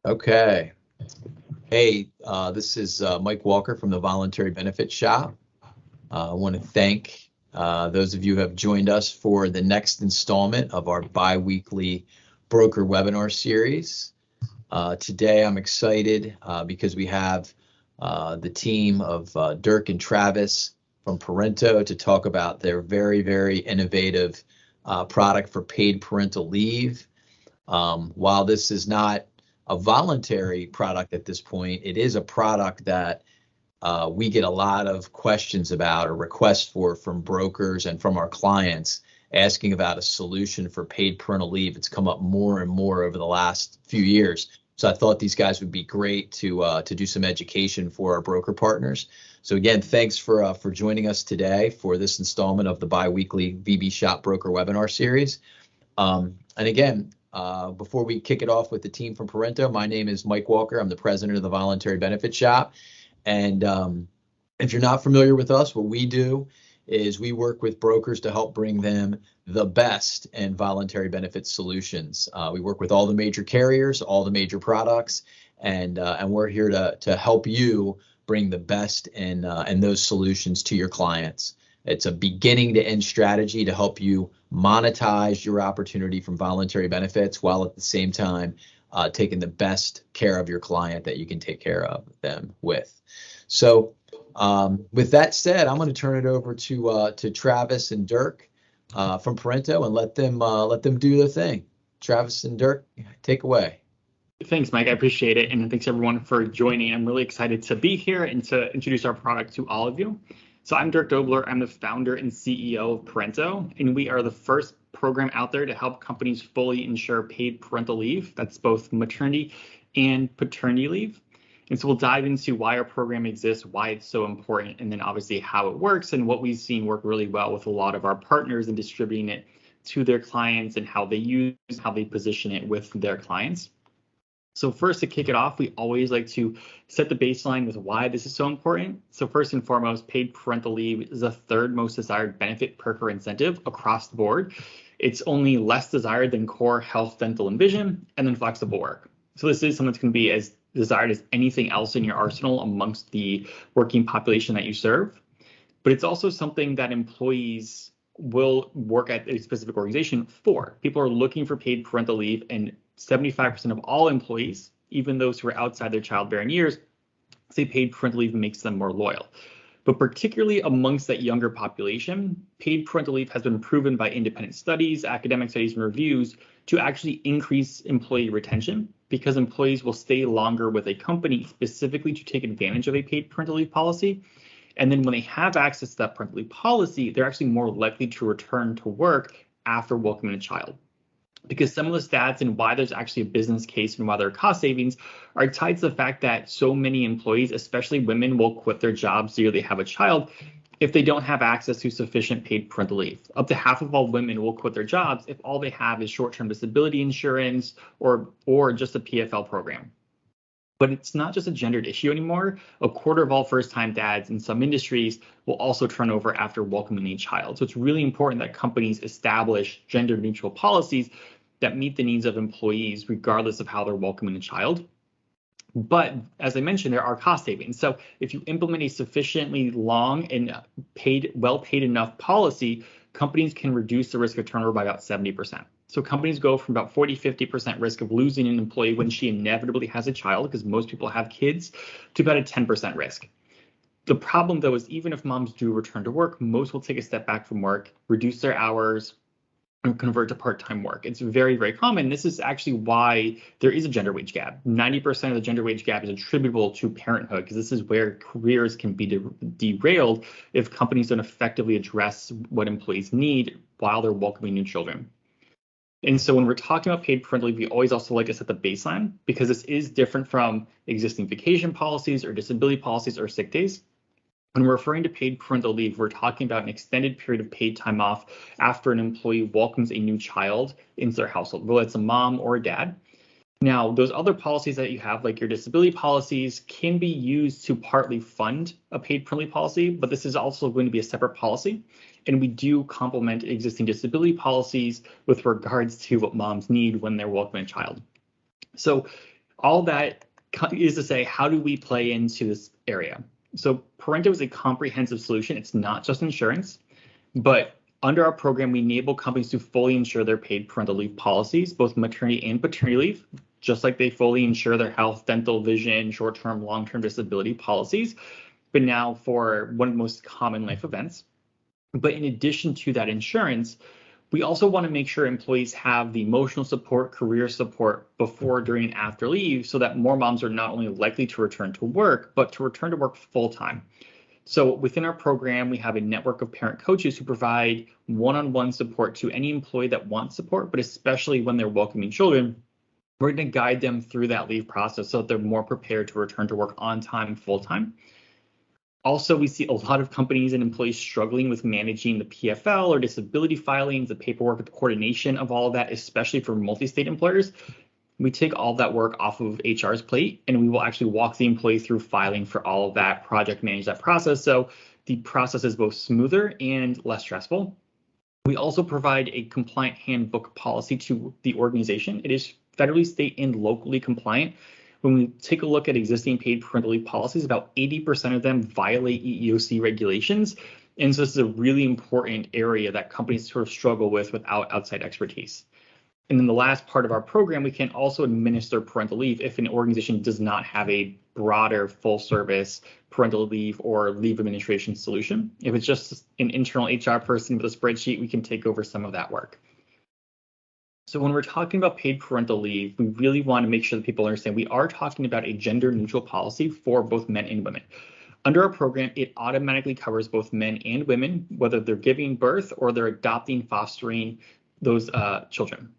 Okay. Hey, this is Mike Walker from the Voluntary Benefit Shop. I want to thank those of you who have joined us for the next installment of our bi-weekly broker webinar series. Today I'm excited because we have the team of Dirk and Travis from Parento to talk about their very, very innovative product for paid parental leave. While this is not a voluntary product at this point, it is a product that we get a lot of questions about or requests for from brokers and from our clients asking about a solution for paid parental leave. It's come up more and more over the last few years. So I thought these guys would be great to do some education for our broker partners. So again, thanks for joining us today for this installment of the bi-weekly VB Shop Broker Webinar Series. And again, before we kick it off with the team from Parento, my name is Mike Walker. I'm the president of the Voluntary Benefit Shop. And if you're not familiar with us, what we do is we work with brokers to help bring them the best in voluntary benefit solutions. We work with all the major carriers, all the major products, and we're here to help you bring the best in those solutions to your clients. It's a beginning to end strategy to help you monetize your opportunity from voluntary benefits while at the same time taking the best care of your client that you can take care of them with. So with that said, I'm going to turn it over to Travis and Dirk from Parento and let them do their thing. Travis and Dirk, take away. Thanks, Mike. I appreciate it. And thanks, everyone, for joining. I'm really excited to be here and to introduce our product to all of you. So I'm Dirk Dobler. I'm the founder and CEO of Parento, and we are the first program out there to help companies fully insure paid parental leave. That's both maternity and paternity leave. And so we'll dive into why our program exists, why it's so important, and then obviously how it works and what we've seen work really well with a lot of our partners in distributing it to their clients and how they position it with their clients. So first, to kick it off, we always like to set the baseline with why this is so important. So first and foremost, paid parental leave is the third most desired benefit per incentive across the board. It's only less desired than core health, dental, and vision, and then flexible work. So this is something that's going to be as desired as anything else in your arsenal amongst the working population that you serve. But it's also something that employees will work at a specific organization for. People are looking for paid parental leave, and 75% of all employees, even those who are outside their childbearing years, say paid parental leave makes them more loyal. But particularly amongst that younger population, paid parental leave has been proven by independent studies, academic studies, and reviews to actually increase employee retention because employees will stay longer with a company specifically to take advantage of a paid parental leave policy. And then when they have access to that parental leave policy, they're actually more likely to return to work after welcoming a child. Because some of the stats and why there's actually a business case and why there are cost savings are tied to the fact that so many employees, especially women, will quit their jobs the year they have a child if they don't have access to sufficient paid parental leave. Up to half of all women will quit their jobs if all they have is short-term disability insurance or just a PFL program. But it's not just a gendered issue anymore. A quarter of all first-time dads in some industries will also turn over after welcoming a child. So it's really important that companies establish gender-neutral policies that meet the needs of employees regardless of how they're welcoming a child. But as I mentioned, there are cost savings. So if you implement a sufficiently long and well-paid enough policy, companies can reduce the risk of turnover by about 70%. So companies go from about 40-50% risk of losing an employee when she inevitably has a child, because most people have kids, to about a 10% risk. The problem, though, is even if moms do return to work, most will take a step back from work, reduce their hours, and convert to part-time work. It's very, very common. This is actually why there is a gender wage gap. 90% of the gender wage gap is attributable to parenthood, because this is where careers can be derailed if companies don't effectively address what employees need while they're welcoming new children. And so when we're talking about paid parental leave, we always also like to set the baseline, because this is different from existing vacation policies or disability policies or sick days. When we're referring to paid parental leave, we're talking about an extended period of paid time off after an employee welcomes a new child into their household, whether it's a mom or a dad. Now, those other policies that you have, like your disability policies, can be used to partly fund a paid parental leave policy, but this is also going to be a separate policy. And we do complement existing disability policies with regards to what moms need when they're welcoming a child. So all that is to say, how do we play into this area? So Parento is a comprehensive solution. It's not just insurance, but under our program, we enable companies to fully insure their paid parental leave policies, both maternity and paternity leave, just like they fully insure their health, dental, vision, short-term, long-term disability policies, but now for one of the most common life events. But in addition to that insurance, we also want to make sure employees have the emotional support, career support before, during, and after leave, so that more moms are not only likely to return to work, but to return to work full time. So within our program, we have a network of parent coaches who provide one-on-one support to any employee that wants support, but especially when they're welcoming children. We're going to guide them through that leave process so that they're more prepared to return to work on time and full time. Also, we see a lot of companies and employees struggling with managing the PFL or disability filings, the paperwork, the coordination of all of that, especially for multi-state employers. We take all of that work off of HR's plate, and we will actually walk the employee through filing for all of that, project manage that process. So the process is both smoother and less stressful. We also provide a compliant handbook policy to the organization. It is federally, state, and locally compliant. When we take a look at existing paid parental leave policies, about 80% of them violate EEOC regulations. And so this is a really important area that companies sort of struggle with without outside expertise. And then the last part of our program, we can also administer parental leave if an organization does not have a broader full service parental leave or leave administration solution. If it's just an internal HR person with a spreadsheet, we can take over some of that work. So when we're talking about paid parental leave, we really want to make sure that people understand we are talking about a gender neutral policy for both men and women. Under our program, it automatically covers both men and women, whether they're giving birth or they're adopting, fostering those children.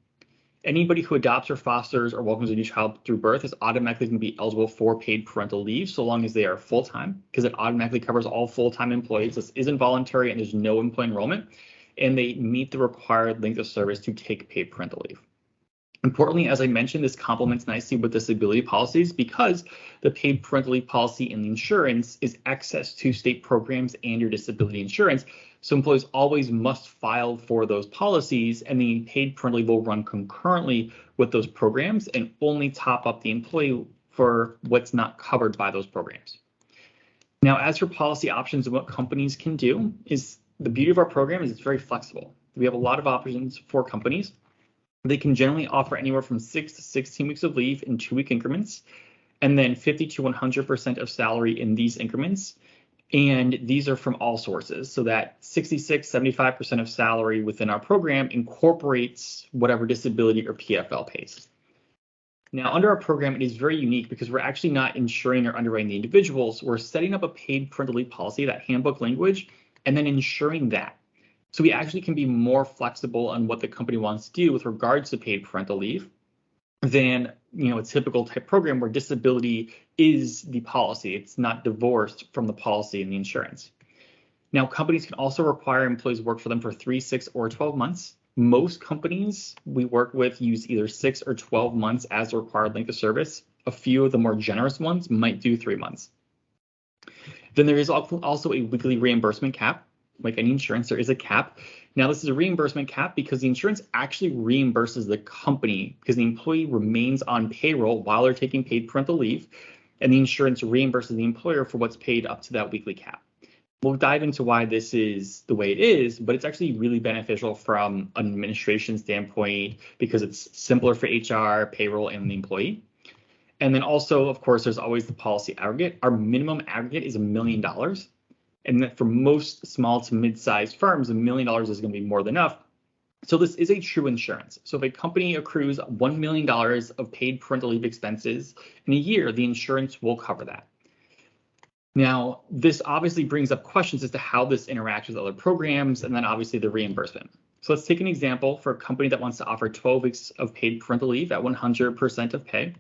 Anybody who adopts or fosters or welcomes a new child through birth is automatically going to be eligible for paid parental leave so long as they are full-time, because it automatically covers all full-time employees. This isn't voluntary and there's no employee enrollment, and they meet the required length of service to take paid parental leave. Importantly, as I mentioned, this complements nicely with disability policies because the paid parental leave policy and the insurance is access to state programs and your disability insurance. So employees always must file for those policies, and the paid parental leave will run concurrently with those programs and only top up the employee for what's not covered by those programs. Now, as for policy options and what companies can do, is the beauty of our program is it's very flexible. We have a lot of options for companies. They can generally offer anywhere from 6 to 16 weeks of leave in 2-week increments, and then 50 to 100% of salary in these increments. And these are from all sources, so that 66, 75% of salary within our program incorporates whatever disability or PFL pays. Now, under our program, it is very unique because we're actually not insuring or underwriting the individuals. We're setting up a paid parental leave policy, that handbook language, and then insuring that. So we actually can be more flexible on what the company wants to do with regards to paid parental leave than a typical type program where disability is the policy. It's not divorced from the policy and the insurance. Now, companies can also require employees work for them for 3, 6, or 12 months. Most companies we work with use either 6 or 12 months as the required length of service. A few of the more generous ones might do 3 months. Then there is also a weekly reimbursement cap. Like any insurance, there is a cap. Now, this is a reimbursement cap because the insurance actually reimburses the company because the employee remains on payroll while they're taking paid parental leave, and the insurance reimburses the employer for what's paid up to that weekly cap. We'll dive into why this is the way it is, but it's actually really beneficial from an administration standpoint because it's simpler for HR, payroll, and the employee. And then also, of course, there's always the policy aggregate. Our minimum aggregate is $1 million. And that for most small to mid-sized firms, $1 million is going to be more than enough. So this is a true insurance. So if a company accrues $1 million of paid parental leave expenses in a year, the insurance will cover that. Now, this obviously brings up questions as to how this interacts with other programs and then obviously the reimbursement. So let's take an example for a company that wants to offer 12 weeks of paid parental leave at 100% of pay.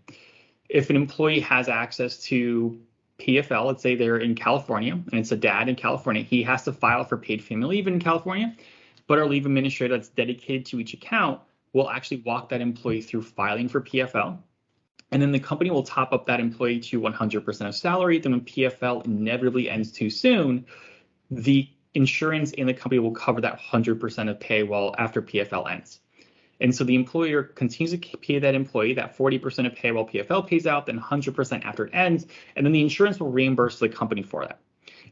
If an employee has access to PFL, let's say they're in California and it's a dad in California, he has to file for paid family leave in California, but our leave administrator that's dedicated to each account will actually walk that employee through filing for PFL. And then the company will top up that employee to 100% of salary. Then when PFL inevitably ends too soon, the insurance and the company will cover that 100% of pay while after PFL ends. And so the employer continues to pay that employee that 40% of pay while PFL pays out, then 100% after it ends, and then the insurance will reimburse the company for that.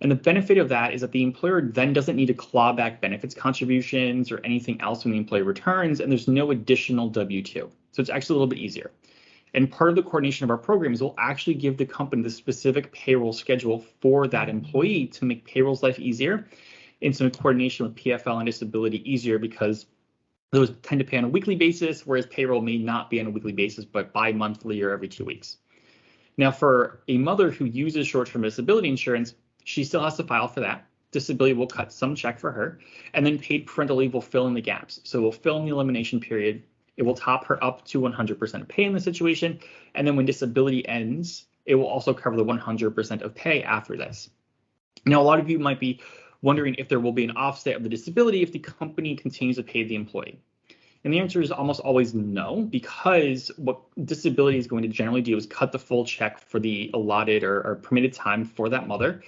And the benefit of that is that the employer then doesn't need to claw back benefits contributions or anything else when the employee returns, and there's no additional W-2. So it's actually a little bit easier. And part of the coordination of our program is we'll actually give the company the specific payroll schedule for that employee to make payroll's life easier, and some coordination with PFL and disability easier, because those tend to pay on a weekly basis, whereas payroll may not be on a weekly basis, but bi-monthly or every 2 weeks. Now, for a mother who uses short-term disability insurance, she still has to file for that. Disability will cut some check for her, and then paid parental leave will fill in the gaps. So we'll fill in the elimination period. It will top her up to 100% of pay in the situation. And then when disability ends, it will also cover the 100% of pay after this. Now, a lot of you might be wondering if there will be an offset of the disability if the company continues to pay the employee. And the answer is almost always no, because what disability is going to generally do is cut the full check for the allotted or permitted time for that mother.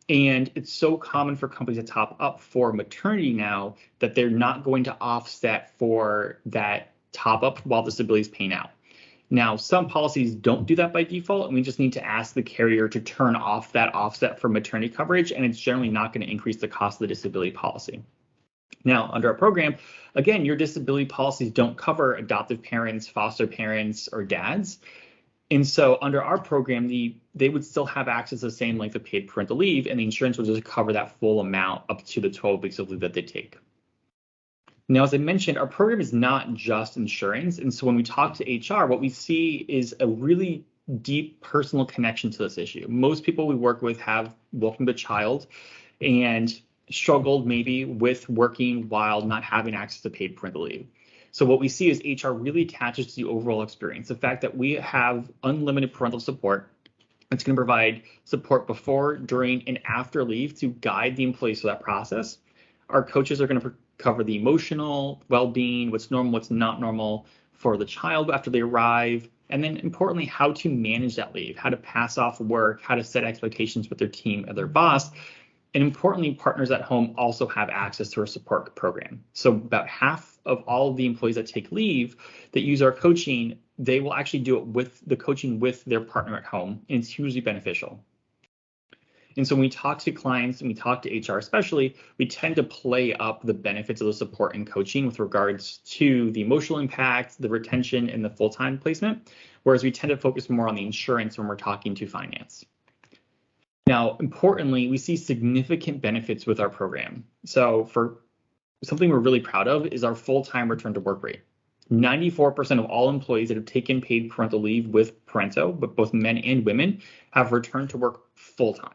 And it's so common for companies to top up for maternity now that they're not going to offset for that top up while disability is paying out. Now, some policies don't do that by default, and we just need to ask the carrier to turn off that offset for maternity coverage, and it's generally not going to increase the cost of the disability policy. Now, under our program, again, your disability policies don't cover adoptive parents, foster parents, or dads. And so under our program, they would still have access to the same length of paid parental leave, and the insurance will just cover that full amount up to the 12 weeks of leave that they take. Now, as I mentioned, our program is not just insurance. And so when we talk to HR, what we see is a really deep personal connection to this issue. Most people we work with have welcomed a child and struggled maybe with working while not having access to paid parental leave. So what we see is HR really attaches to the overall experience. The fact that we have unlimited parental support. It's going to provide support before, during, and after leave to guide the employees through that process. Our coaches are going to cover the emotional well-being, what's normal, what's not normal for the child after they arrive, and then importantly, how to manage that leave, how to pass off work, how to set expectations with their team and their boss. And importantly, partners at home also have access to our support program. So about half of all of the employees that take leave that use our coaching, they will actually do it with the coaching with their partner at home, and it's hugely beneficial. And so when we talk to clients and we talk to HR especially, we tend to play up the benefits of the support and coaching with regards to the emotional impact, the retention, and the full-time placement, whereas we tend to focus more on the insurance when we're talking to finance. Now, importantly, we see significant benefits with our program. So for something we're really proud of is our full-time return to work rate. 94% of all employees that have taken paid parental leave with Parento, but both men and women, have returned to work full-time.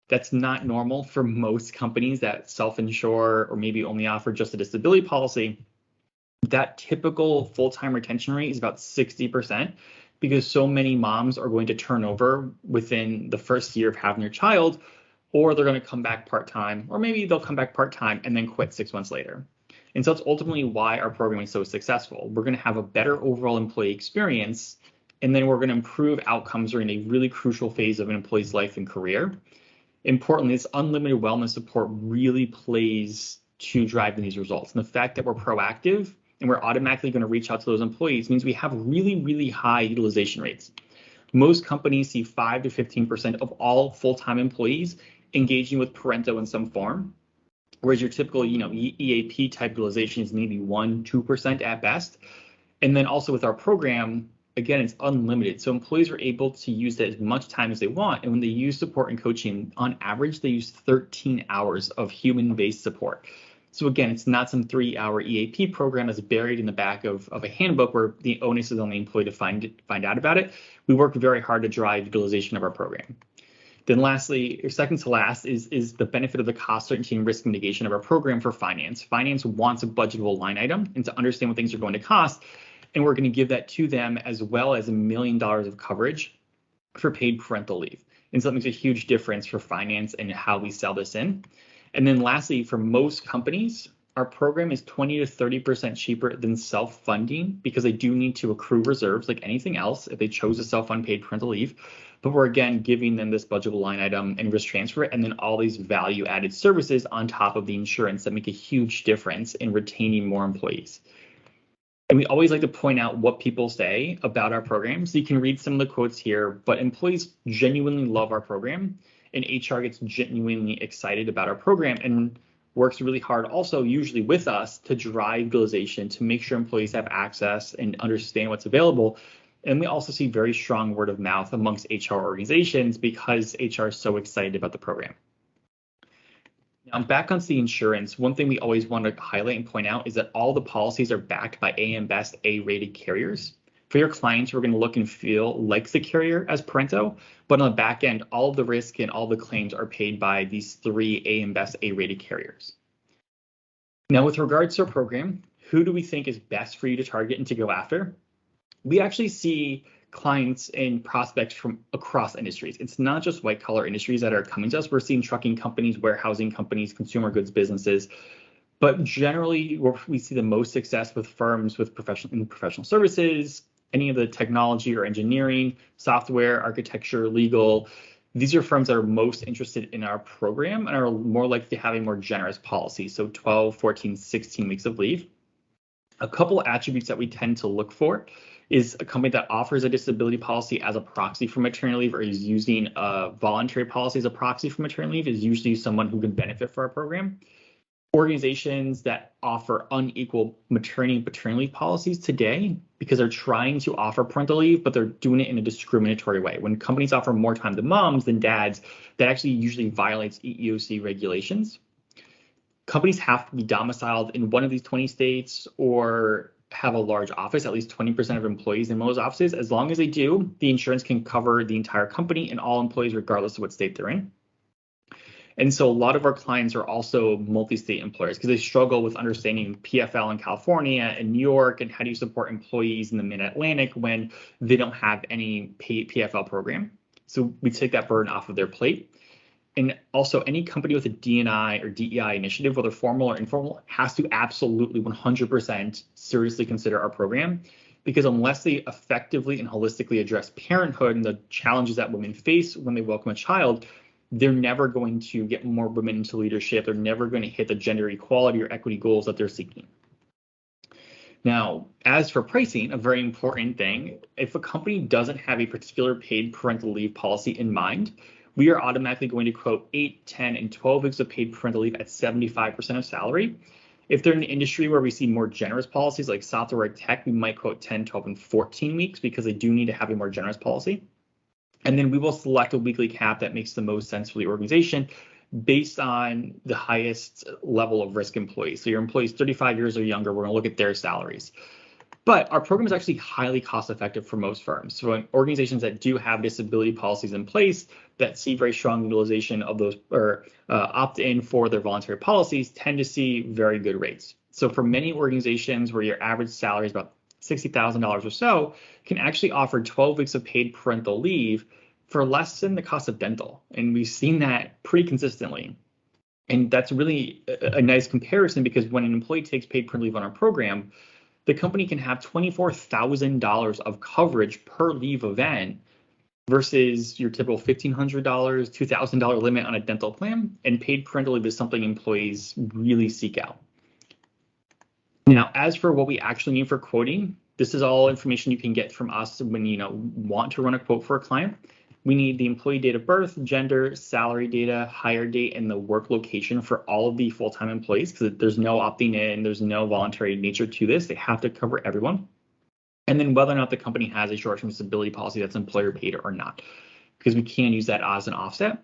That's not normal for most companies that self-insure or maybe only offer just a disability policy. That typical full-time retention rate is about 60%, because so many moms are going to turn over within the first year of having their child, or they're going to come back part-time, or maybe they'll come back part-time and then quit 6 months later. And so that's ultimately why our program is so successful. We're going to have a better overall employee experience, and then we're going to improve outcomes during a really crucial phase of an employee's life and career. Importantly, this unlimited wellness support really plays to driving these results. And the fact that we're proactive and we're automatically going to reach out to those employees means we have really, really high utilization rates. Most companies see 5 to 15% of all full-time employees engaging with Parento in some form, whereas your typical, EAP type utilization is maybe 1-2% at best. And then also with our program, again, it's unlimited. So employees are able to use that as much time as they want. And when they use support and coaching, on average, they use 13 hours of human-based support. So again, it's not some 3-hour EAP program that's buried in the back of a handbook where the onus is on the employee to find out about it. We work very hard to drive utilization of our program. Then lastly, or second to last, is the benefit of the cost certainty and risk mitigation of our program for finance. Finance wants a budgetable line item and to understand what things are going to cost. And we're going to give that to them, as well as $1 million of coverage for paid parental leave. And so that makes a huge difference for finance and how we sell this in. And then lastly, for most companies, our program is 20 to 30% cheaper than self-funding, because they do need to accrue reserves like anything else if they chose to self-fund paid parental leave. But we're, again, giving them this budgetable line item and risk transfer, and then all these value-added services on top of the insurance that make a huge difference in retaining more employees. And we always like to point out what people say about our program. So you can read some of the quotes here, but employees genuinely love our program, and HR gets genuinely excited about our program and works really hard also usually with us to drive utilization, to make sure employees have access and understand what's available. And we also see very strong word of mouth amongst HR organizations because HR is so excited about the program. Now, back onto the insurance, one thing we always want to highlight and point out is that all the policies are backed by AM Best A-rated carriers. For your clients, we're going to look and feel like the carrier as Parento, but on the back end, all of the risk and all the claims are paid by these 3 AM Best A-rated carriers. Now, with regards to our program, who do we think is best for you to target and to go after? We actually see clients and prospects from across industries. It's not just white collar industries that are coming to us. We're seeing trucking companies, warehousing companies, consumer goods businesses. But generally, we see the most success with firms with professional services, any of the technology or engineering, software, architecture, legal. These are firms that are most interested in our program and are more likely to have a more generous policy. So 12, 14, 16 weeks of leave. A couple attributes that we tend to look for is a company that offers a disability policy as a proxy for maternity leave or is using a voluntary policy as a proxy for maternity leave is usually someone who can benefit for our program. Organizations that offer unequal maternity and paternity leave policies today because they're trying to offer parental leave, but they're doing it in a discriminatory way. When companies offer more time to moms than dads, that actually usually violates EEOC regulations. Companies have to be domiciled in one of these 20 states or have a large office, at least 20% of employees in those offices. As long as they do, the insurance can cover the entire company and all employees, regardless of what state they're in. And so a lot of our clients are also multi-state employers because they struggle with understanding PFL in California and New York and how do you support employees in the Mid-Atlantic when they don't have any PFL program. So we take that burden off of their plate. And also any company with a D&I or DEI initiative, whether formal or informal, has to absolutely 100% seriously consider our program because unless they effectively and holistically address parenthood and the challenges that women face when they welcome a child, they're never going to get more women into leadership. They're never going to hit the gender equality or equity goals that they're seeking. Now, as for pricing, a very important thing, if a company doesn't have a particular paid parental leave policy in mind, we are automatically going to quote 8, 10, and 12 weeks of paid parental leave at 75% of salary. If they're in an industry where we see more generous policies like software or tech, we might quote 10, 12, and 14 weeks because they do need to have a more generous policy. And then we will select a weekly cap that makes the most sense for the organization based on the highest level of risk employees. So your employees 35 years or younger, we're going to look at their salaries. But our program is actually highly cost effective for most firms. So in organizations that do have disability policies in place that see very strong utilization of those or opt in for their voluntary policies tend to see very good rates. So for many organizations where your average salary is about $60,000 or so, can actually offer 12 weeks of paid parental leave for less than the cost of dental. And we've seen that pretty consistently. And that's really a nice comparison because when an employee takes paid parental leave on our program, the company can have $24,000 of coverage per leave event versus your typical $1,500, $2,000 limit on a dental plan. And paid parental leave is something employees really seek out. Now, as for what we actually need for quoting, this is all information you can get from us when you want to run a quote for a client. We need the employee date of birth, gender, salary data, hire date, and the work location for all of the full-time employees because there's no opting in, there's no voluntary nature to this. They have to cover everyone. And then whether or not the company has a short-term disability policy that's employer paid or not, because we can use that as an offset.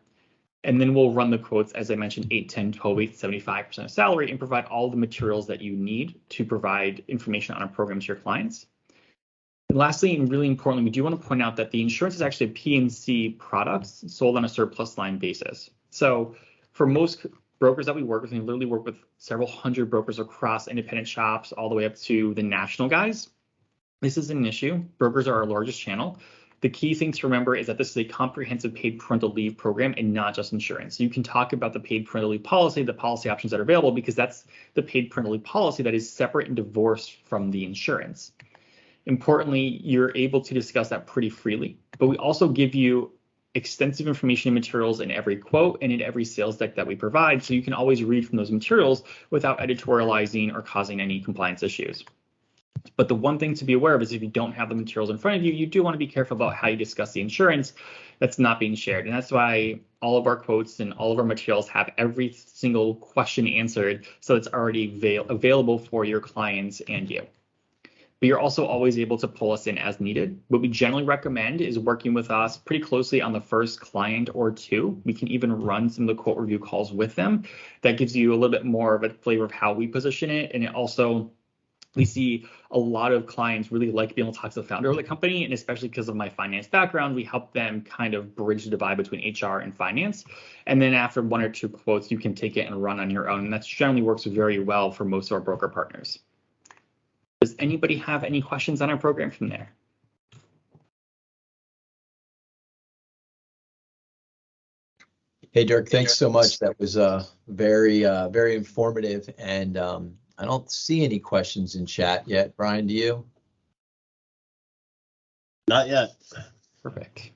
And then we'll run the quotes, as I mentioned, 8, 10, 12, 8, 75% of salary and provide all the materials that you need to provide information on our program to your clients. And lastly, and really importantly, we do want to point out that the insurance is actually a P&C product sold on a surplus line basis. So for most brokers that we work with, and we literally work with several hundred brokers across independent shops all the way up to the national guys, this is an issue. Brokers are our largest channel. The key thing to remember is that this is a comprehensive paid parental leave program and not just insurance. You can talk about the paid parental leave policy, the policy options that are available, because that's the paid parental leave policy that is separate and divorced from the insurance. Importantly, you're able to discuss that pretty freely, but we also give you extensive information and materials in every quote and in every sales deck that we provide, so you can always read from those materials without editorializing or causing any compliance issues. But the one thing to be aware of is if you don't have the materials in front of you, you do want to be careful about how you discuss the insurance that's not being shared. And that's why all of our quotes and all of our materials have every single question answered, so it's already available for your clients and you. But you're also always able to pull us in as needed. What we generally recommend is working with us pretty closely on the first client or two. We can even run some of the quote review calls with them. That gives you a little bit more of a flavor of how we position it. And it also, we see a lot of clients really like being able to talk to the founder of the company, and especially because of my finance background, we help them kind of bridge the divide between HR and finance. And then after one or two quotes, you can take it and run on your own. And that generally works very well for most of our broker partners. Does anybody have any questions on our program from there? Hey, Dirk, thanks so much. That was very informative. And I don't see any questions in chat yet. Brian, do you? Not yet. Perfect.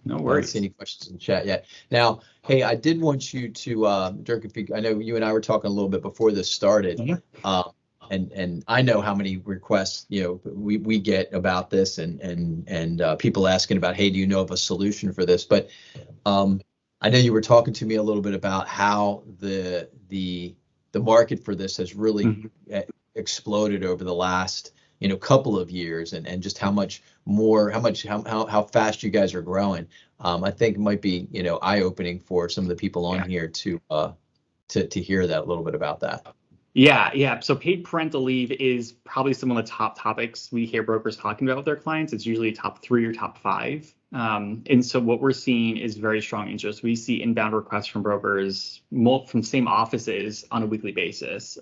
No I don't worries. see any questions in chat yet. Now, hey, I did want you to, Dirk, I know you and I were talking a little bit before this started. And I know how many requests we get about this, and people asking about, hey, do you know of a solution for this? But I know you were talking to me a little bit about how the market for this has really exploded over the last couple of years, and just how fast you guys are growing. I think it might be eye-opening for some of the people on here to hear that a little bit about that. Yeah. So paid parental leave is probably some of the top topics we hear brokers talking about with their clients. It's usually top 3 or top 5. And so what we're seeing is very strong interest. We see inbound requests from brokers from same offices on a weekly basis.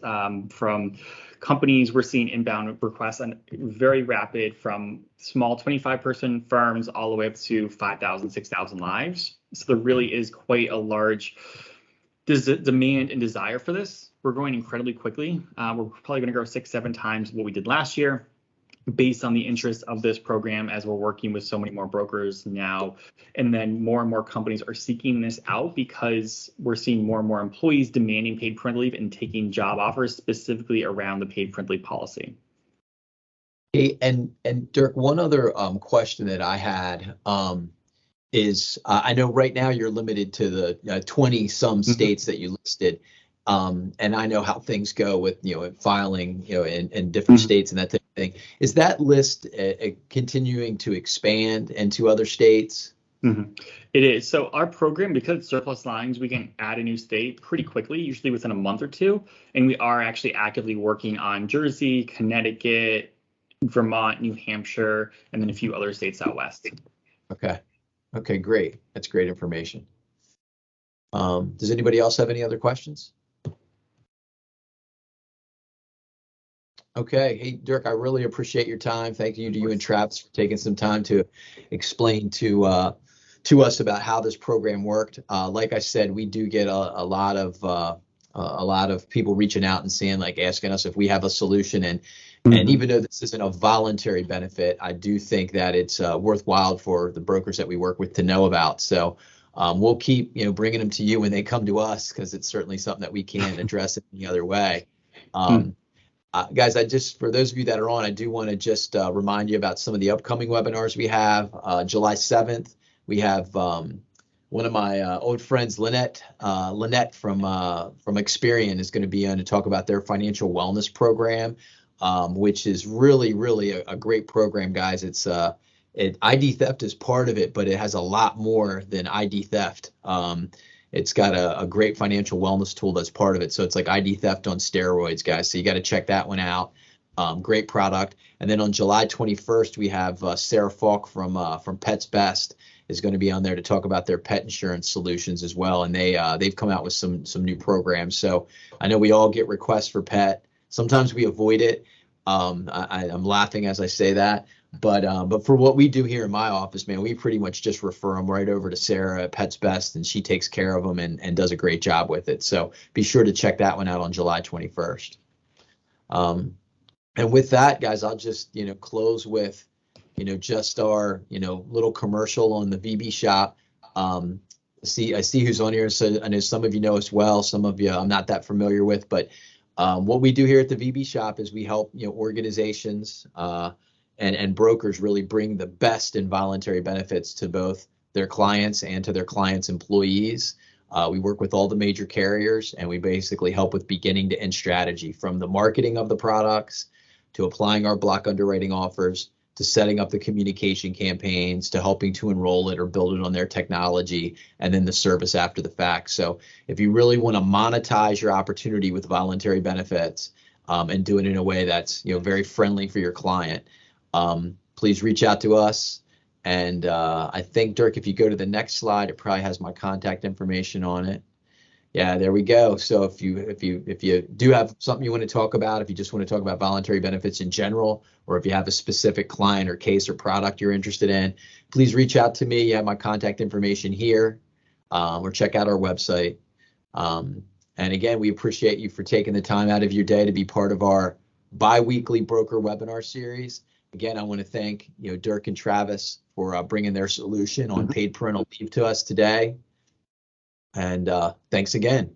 From companies, we're seeing inbound requests on very rapid, from small 25-person firms all the way up to 5,000, 6,000 lives. So there really is quite a large demand and desire for this. We're growing incredibly quickly. We're probably going to grow 6-7 times what we did last year, based on the interest of this program, as we're working with so many more brokers now. And then more and more companies are seeking this out because we're seeing more and more employees demanding paid parental leave and taking job offers specifically around the paid parental leave policy. Hey, and Dirk, one other question that I had is I know right now you're limited to the 20 some states that you listed. And I know how things go with, filing, in different states and that type of thing. Is that list continuing to expand into other states? It is. So our program, because it's surplus lines, we can add a new state pretty quickly, usually within a month or two. And we are actually actively working on Jersey, Connecticut, Vermont, New Hampshire, and then a few other states out west. Okay, great. That's great information. Does anybody else have any other questions? Okay. Hey, Dirk, I really appreciate your time. Thank you to you and Travis for taking some time to explain to us about how this program worked. Like I said, we do get a lot of people reaching out and saying, like, asking us if we have a solution. And even though this isn't a voluntary benefit, I do think that it's worthwhile for the brokers that we work with to know about. So we'll keep bringing them to you when they come to us, because it's certainly something that we can't address in any other way. Guys, for those of you that are on, I do want to just remind you about some of the upcoming webinars we have. July 7th, we have one of my old friends, Lynette from Experian, is going to be on to talk about their financial wellness program, which is really a great program, guys. It's ID theft is part of it, but it has a lot more than ID theft. It's got a great financial wellness tool that's part of it. So it's like ID theft on steroids, guys. So you got to check that one out. Great product. And then on July 21st, we have Sarah Falk from Pets Best is going to be on there to talk about their pet insurance solutions as well. And they've come out with some new programs. So I know we all get requests for pet. Sometimes we avoid it. I'm laughing as I say that. But for what we do here in my office, man, we pretty much just refer them right over to Sarah at Pets Best, and she takes care of them and does a great job with it. So be sure to check that one out on July 21st. And with that, guys, I'll just close with just our little commercial on the VB Shop. I see who's on here. So I know some of you know as well. Some of you I'm not that familiar with, but What we do here at the VB Shop is we help organizations and brokers really bring the best in voluntary benefits to both their clients and to their clients' employees. We work with all the major carriers, and we basically help with beginning to end strategy, from the marketing of the products to applying our block underwriting offers to setting up the communication campaigns to helping to enroll it or build it on their technology, and then the service after the fact. So if you really want to monetize your opportunity with voluntary benefits and do it in a way that's very friendly for your client, please reach out to us. And I think, Dirk, if you go to the next slide, it probably has my contact information on it. Yeah, there we go. So if you do have something you want to talk about, if you just want to talk about voluntary benefits in general, or if you have a specific client or case or product you're interested in, please reach out to me. You have my contact information here, or check out our website. And again, we appreciate you for taking the time out of your day to be part of our bi-weekly broker webinar series. Again, I want to thank Dirk and Travis for bringing their solution on paid parental leave to us today. And thanks again.